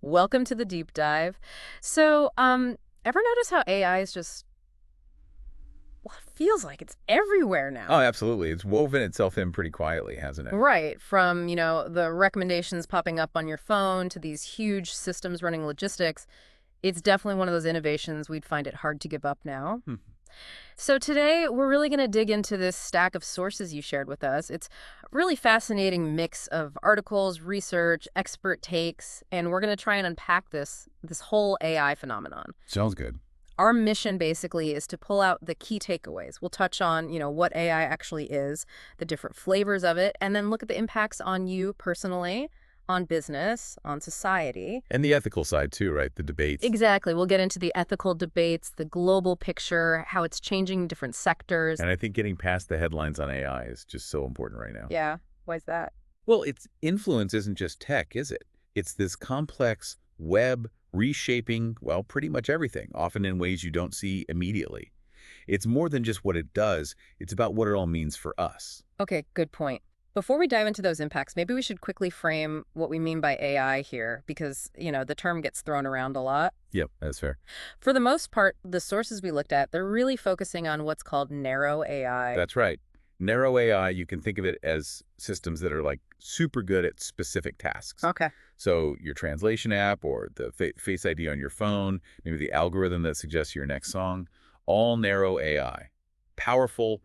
Welcome to the deep dive. Ever notice how AI is just, well, it feels like it's everywhere Oh, now? absolutely. It's woven itself in pretty quietly, hasn't it? Right, from, the recommendations popping up on your phone to these huge systems running logistics, it's definitely one of those innovations we'd find it hard to give up now. Hmm. So today, we're really going to dig into this stack of sources you shared with us. It's a really fascinating mix of articles, research, expert takes, and we're going to try and unpack this whole AI phenomenon. Sounds good. Our mission basically is to pull out the key takeaways. We'll touch on, what AI actually is, the different flavors of it, and then look at the impacts on you personally, on business, on society. And the ethical side too, right? The debates. Exactly. We'll get into the ethical debates, the global picture, how it's changing different sectors. And I think getting past the headlines on AI is just so important right now. Yeah. Why's that? Well, its influence isn't just tech, is it? It's this complex web reshaping, well, pretty much everything, often in ways you don't see immediately. It's more than just what it does, it's about what it all means for us. Okay, good point. Before we dive into those impacts, maybe we should quickly frame what we mean by AI here, because, the term gets thrown around a lot. Yep, that's fair. For the most part, the sources we looked at, they're really focusing on what's called narrow AI. That's right. Narrow AI, you can think of it as systems that are like super good at specific tasks. Okay. So your translation app or the Face ID on your phone, maybe the algorithm that suggests your next song, all narrow AI. Powerful,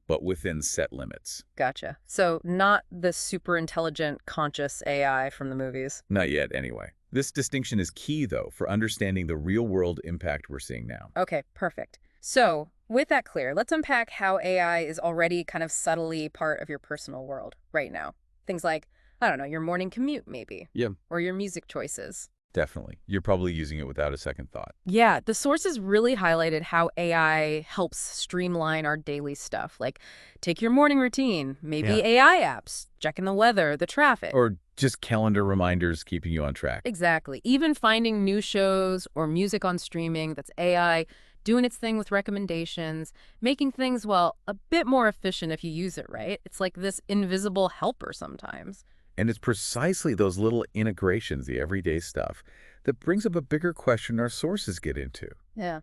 but within set limits. Gotcha. So not the super intelligent, conscious AI from the movies. Not yet, anyway. This distinction is key, though, for understanding the real-world impact we're seeing now. Okay, perfect. So with that clear, let's unpack how AI is already kind of subtly part of your personal world right now. Things like, I don't know, your morning commute maybe, Yeah, or your music choices. definitely. You're probably using it without a second thought. Yeah, the sources really highlighted how AI helps streamline our daily stuff. Like, take your morning routine, maybe Yeah. AI apps, checking the weather, the traffic. Or just calendar reminders keeping you on track. Exactly. Even finding new shows or music on streaming, that's AI doing its thing with recommendations, making things, well, a bit more efficient if you use it right. It's like this invisible helper sometimes. And it's precisely those little integrations, the everyday stuff, that brings up a bigger question our sources get into. Yeah.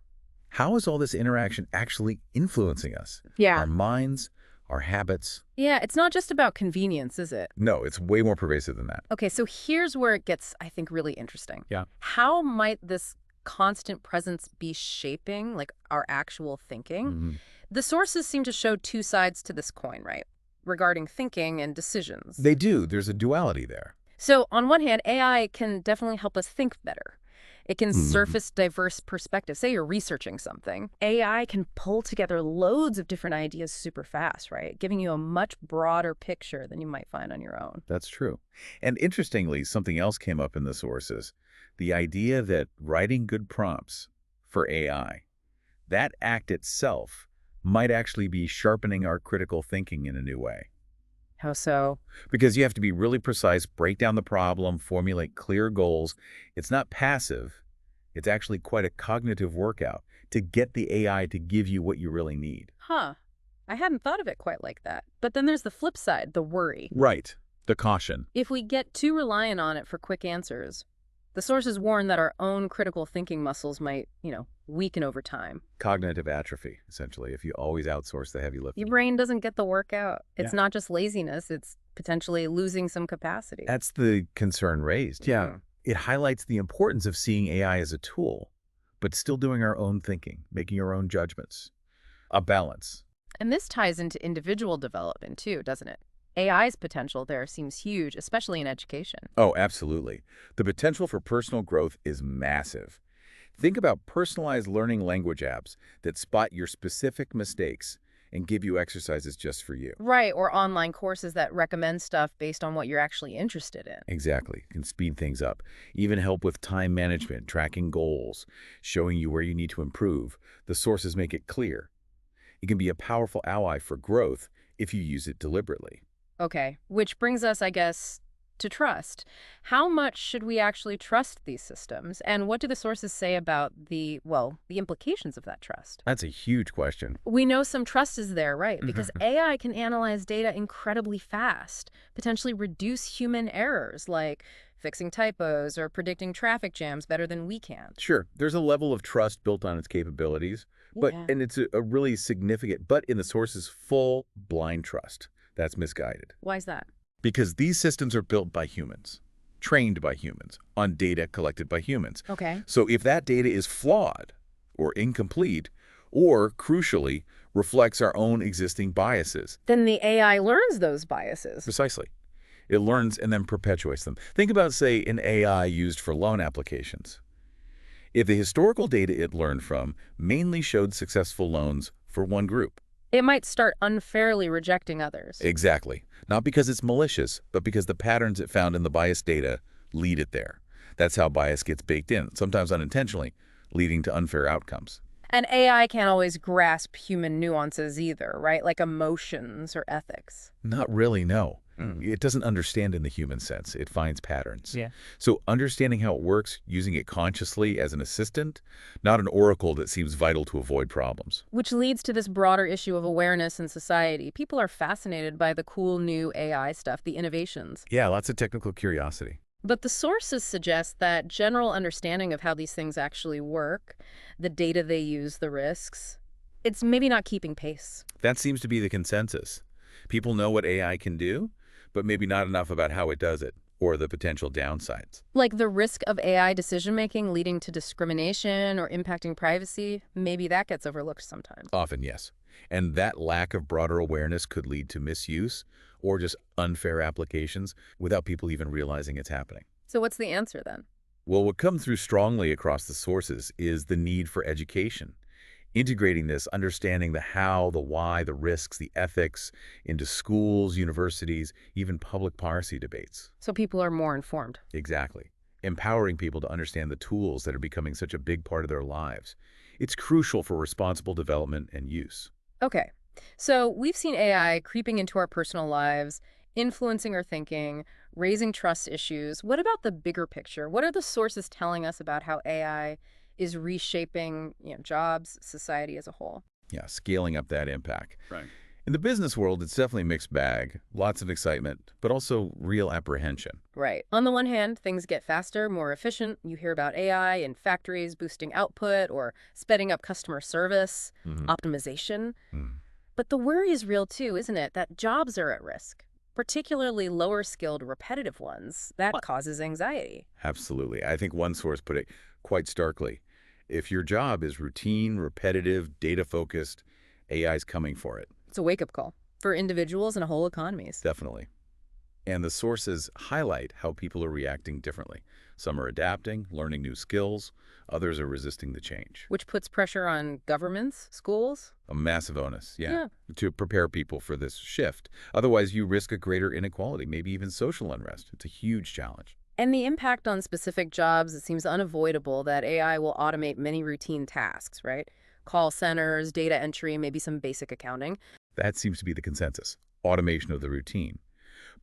How is all this interaction actually influencing us? Yeah. Our minds, our habits? Yeah, it's not just about convenience, is it? No, it's way more pervasive than that. Okay, so here's where it gets, I think, really interesting. Yeah. How might this constant presence be shaping, like, our actual thinking? Mhm. The sources seem to show two sides to this coin, right? Regarding thinking and decisions. They do. There's a duality there. So on one hand, AI can definitely help us think better. It can Mhm. surface diverse perspectives. Say you're researching something. AI can pull together loads of different ideas super fast, right? Giving you a much broader picture than you might find on your own. That's true. And interestingly, something else came up in the sources. The idea that writing good prompts for AI, that act itself might actually be sharpening our critical thinking in a new way. How so? Because you have to be really precise, break down the problem, formulate clear goals. It's not passive. It's actually quite a cognitive workout to get the AI to give you what you really need. Huh. I hadn't thought of it quite like that. But then there's the flip side, the worry. Right. The caution. If we get too reliant on it for quick answers, the sources warn that our own critical thinking muscles might, weaken over time. Cognitive atrophy, essentially, if you always outsource the heavy Your lifting. brain doesn't get the workout. It's Yeah. not just laziness, it's potentially losing some capacity. That's the concern raised. Yeah. Mhm. It highlights the importance of seeing AI as a tool, but still doing our own thinking, making our own judgments. A balance. And this ties into individual development too, doesn't it? AI's potential there seems huge, especially in education. Oh, absolutely. The potential for personal growth is massive. Think about personalized learning language apps that spot your specific mistakes and give you exercises just for you. Right, or online courses that recommend stuff based on what you're actually interested in. Exactly. Can speed things up. Even help with time management, tracking goals, showing you where you need to improve. The sources make it clear. It can be a powerful ally for growth if you use it deliberately. Okay, which brings us, I guess, to trust. How much should we actually trust these systems? And what do the sources say about the implications of that trust? That's a huge question. We know some trust is there, right? Because AI can analyze data incredibly fast, potentially reduce human errors like fixing typos or predicting traffic jams better than we can. Sure, there's a level of trust built on its capabilities, Yeah. and it's a really significant, but in the source's full blind trust. That's misguided. Why is that? Because these systems are built by humans, trained by humans, on data collected by humans. Okay. So if that data is flawed or incomplete, or, crucially, reflects our own existing biases. Then the AI learns those biases. Precisely. It learns and then perpetuates them. Think about, say, an AI used for loan applications. If the historical data it learned from mainly showed successful loans for one group. It might start unfairly rejecting others. Exactly. Not because it's malicious, but because the patterns it found in the biased data lead it there. That's how bias gets baked in, sometimes unintentionally, leading to unfair outcomes. And AI can't always grasp human nuances either, right? Like emotions or ethics. Not really, no. It doesn't understand in the human sense. It finds patterns. Yeah. So understanding how it works, using it consciously as an assistant, not an oracle that seems vital to avoid problems. Which leads to this broader issue of awareness in society. People are fascinated by the cool new AI stuff, the innovations. Yeah, lots of technical curiosity. But the sources suggest that general understanding of how these things actually work, the data they use, the risks, it's maybe not keeping pace. That seems to be the consensus. People know what AI can do, but maybe not enough about how it does it, or the potential downsides. Like the risk of AI decision-making leading to discrimination or impacting privacy, maybe that gets overlooked sometimes. Often, yes. And that lack of broader awareness could lead to misuse or just unfair applications without people even realizing it's happening. So what's the answer then? Well, what comes through strongly across the sources is the need for education. Integrating this, understanding the how, the why, the risks, the ethics into schools, universities, even public policy debates. So people are more informed. Exactly. Empowering people to understand the tools that are becoming such a big part of their lives. It's crucial for responsible development and use. Okay, so we've seen AI creeping into our personal lives, influencing our thinking, raising trust issues. What about the bigger picture? What are the sources telling us about how AI is reshaping, jobs, society as a whole? Yeah, scaling up that impact. Right. In the business world, it's definitely a mixed bag. Lots of excitement, but also real apprehension. Right. On the one hand, things get faster, more efficient. You hear about AI in factories boosting output or speding up customer service, optimization. But the worry is real too, isn't it? That jobs are at risk, particularly lower-skilled, repetitive ones. That causes anxiety. Absolutely. I think one source put it quite starkly. If your job is routine, repetitive, data-focused, AI's coming for it. It's a wake-up call for individuals and whole economies. Definitely. And the sources highlight how people are reacting differently. Some are adapting, learning new skills. Others are resisting the change. Which puts pressure on governments, schools. A massive onus, Yeah. to prepare people for this shift. Otherwise, you risk a greater inequality, maybe even social unrest. It's a huge challenge. And the impact on specific jobs, it seems unavoidable that AI will automate many routine tasks, right? Call centers, data entry, maybe some basic accounting. That seems to be the consensus, automation of the routine.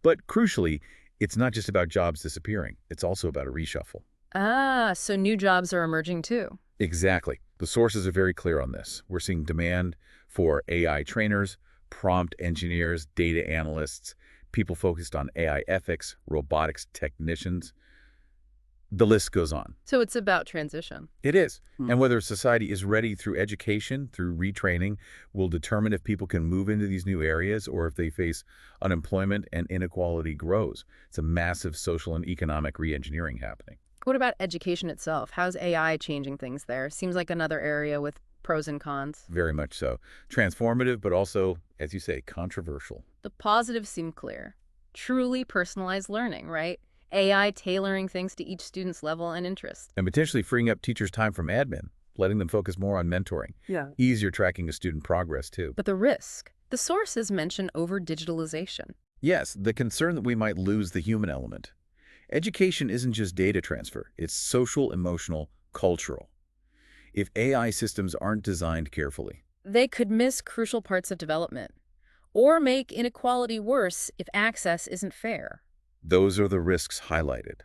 But crucially, it's not just about jobs disappearing. It's also about a reshuffle. Ah, so new jobs are emerging too. Exactly. The sources are very clear on this. We're seeing demand for AI trainers, prompt engineers, data analysts, people focused on AI ethics, robotics technicians. The list goes on. So it's about transition. It is. And whether society is ready through education, through retraining, will determine if people can move into these new areas or if they face unemployment and inequality grows. It's a massive social and economic re-engineering happening. What about education itself? How's AI changing things there? Seems like another area with pros and cons. Very much so. Transformative, but also, as you say, controversial. The positives seem clear. Truly personalized learning, right? AI tailoring things to each student's level and interest. And potentially freeing up teachers' time from admin, letting them focus more on mentoring. Yeah. Easier tracking of student progress, too. But the risk? The sources mention over-digitalization. Yes, the concern that we might lose the human element. Education isn't just data transfer. It's social, emotional, cultural. If AI systems aren't designed carefully. They could miss crucial parts of development or make inequality worse if access isn't fair. Those are the risks highlighted.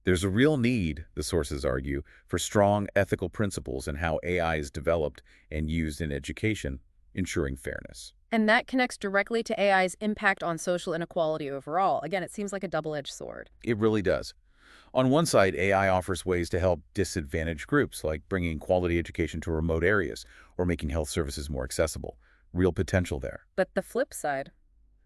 There's a real need, the sources argue, for strong ethical principles in how AI is developed and used in education, ensuring fairness. And that connects directly to AI's impact on social inequality overall. Again, it seems like a double-edged sword. It really does. On one side, AI offers ways to help disadvantaged groups, like bringing quality education to remote areas or making health services more accessible. Real potential there. But the flip side.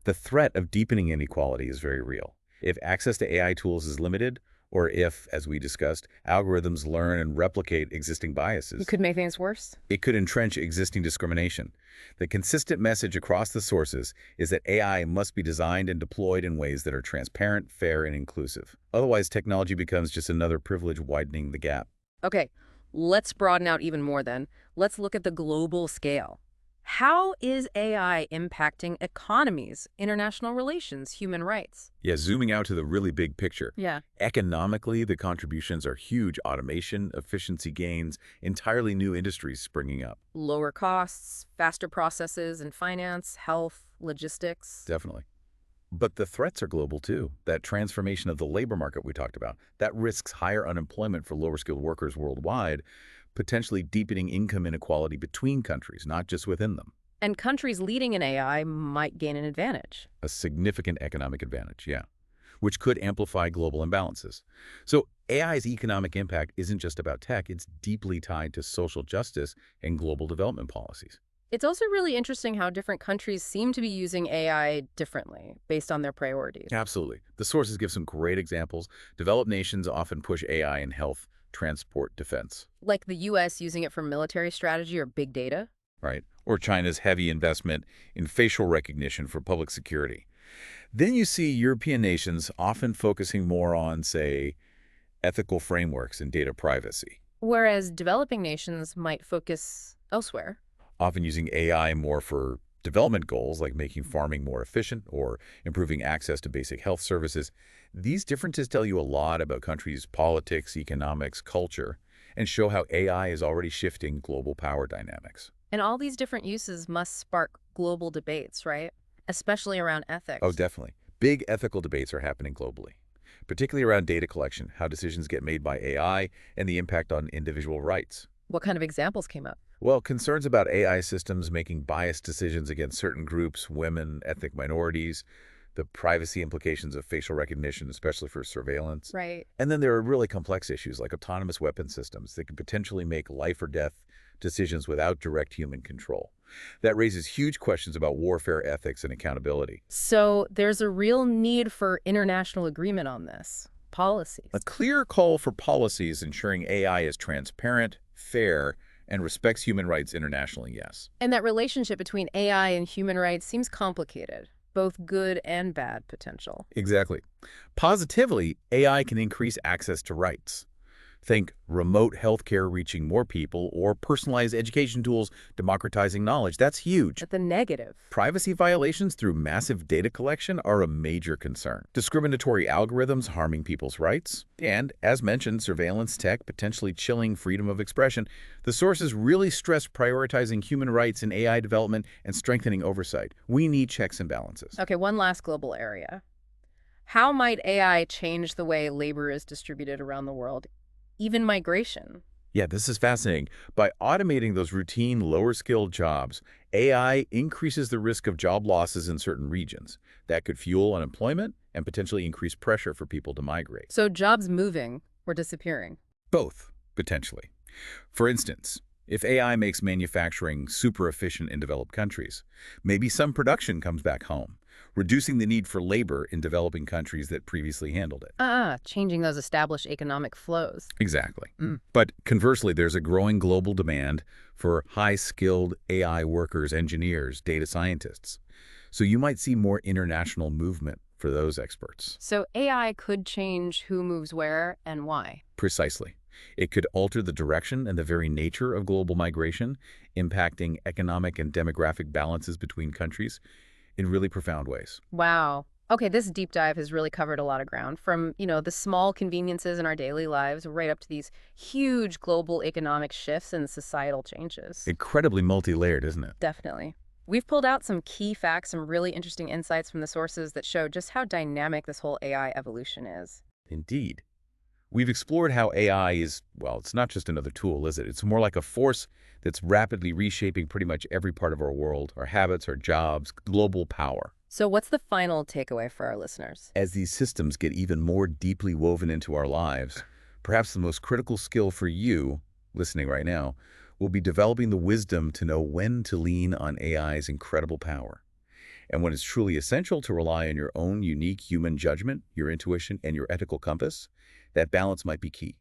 The threat of deepening inequality is very real. If access to AI tools is limited, or if, as we discussed, algorithms learn and replicate existing You biases, could make things worse. it could entrench existing discrimination. The consistent message across the sources is that AI must be designed and deployed in ways that are transparent, fair, and inclusive. Otherwise, technology becomes just another privilege widening the gap. Okay, let's broaden out even more then. Let's look at the global scale. How is AI impacting economies, international relations, human rights? Yeah, zooming out to the really big picture. Yeah. Economically, the contributions are huge. Automation, efficiency gains, entirely new industries springing up. Lower costs, faster processes in finance, health, logistics. Definitely. But the threats are global too. That transformation of the labor market we talked about, that risks higher unemployment for lower-skilled workers worldwide, potentially deepening income inequality between countries, not just within them. And countries leading in AI might gain an advantage. A significant economic advantage, yeah, which could amplify global imbalances. So AI's economic impact isn't just about tech, it's deeply tied to social justice and global development policies. It's also really interesting how different countries seem to be using AI differently based on their priorities. Absolutely. The sources give some great examples. Developed nations often push AI in health, transport, defense, Like the US using it for military strategy or big data. right? Or China's heavy investment in facial recognition for public security. Then you see European nations often focusing more on, say, ethical frameworks and data privacy, Whereas developing nations might focus elsewhere. often using AI more for development goals like making farming more efficient or improving access to basic health services. These differences tell you a lot about countries' politics, economics, culture, and show how AI is already shifting global power dynamics. And all these different uses must spark global debates, right? Especially around ethics. Oh, definitely. Big ethical debates are happening globally, particularly around data collection, how decisions get made by AI, and the impact on individual rights. What kind of examples came up? Well, concerns about AI systems making biased decisions against certain groups, women, ethnic minorities, the privacy implications of facial recognition, especially for surveillance. Right. And then there are really complex issues like autonomous weapon systems that can potentially make life or death decisions without direct human control. That raises huge questions about warfare ethics and accountability. So there's a real need for international agreement on this. Policies. A clear call for policies ensuring AI is transparent, fair, and respects human rights internationally, yes. And that relationship between AI and human rights seems complicated, both good and bad potential. Exactly. Positively, AI can increase access to rights. Think remote healthcare reaching more people or personalized education tools democratizing knowledge. That's huge. But the negative. Privacy violations through massive data collection are a major concern. Discriminatory algorithms harming people's rights. And, as mentioned, surveillance tech potentially chilling freedom of expression. The sources really stress prioritizing human rights in AI development and strengthening oversight. We need checks and balances. Okay, one last global area. How might AI change the way labor is distributed around the world? Even migration. Yeah, this is fascinating. By automating those routine, lower-skilled jobs, AI increases the risk of job losses in certain regions. That could fuel unemployment and potentially increase pressure for people to migrate. So jobs moving or disappearing. Both, potentially. For instance, if AI makes manufacturing super efficient in developed countries, maybe some production comes back home, reducing the need for labor in developing countries that previously handled it. Changing those established economic flows. Exactly. But conversely, there's a growing global demand for high-skilled AI workers, engineers, data scientists. So you might see more international movement for those experts. So AI could change who moves where and why. Precisely. It could alter the direction and the very nature of global migration, impacting economic and demographic balances between countries in really profound ways. Wow. Okay, this deep dive has really covered a lot of ground, from, the small conveniences in our daily lives right up to these huge global economic shifts and societal changes. Incredibly multi-layered, isn't it? Definitely. We've pulled out some key facts, some really interesting insights from the sources that show just how dynamic this whole AI evolution is. Indeed. We've explored how AI is, well, it's not just another tool, is it? It's more like a force that's rapidly reshaping pretty much every part of our world, our habits, our jobs, global power. So what's the final takeaway for our listeners? As these systems get even more deeply woven into our lives, perhaps the most critical skill for you, listening right now, will be developing the wisdom to know when to lean on AI's incredible power. And when it's truly essential to rely on your own unique human judgment, your intuition, and your ethical compass, that balance might be key.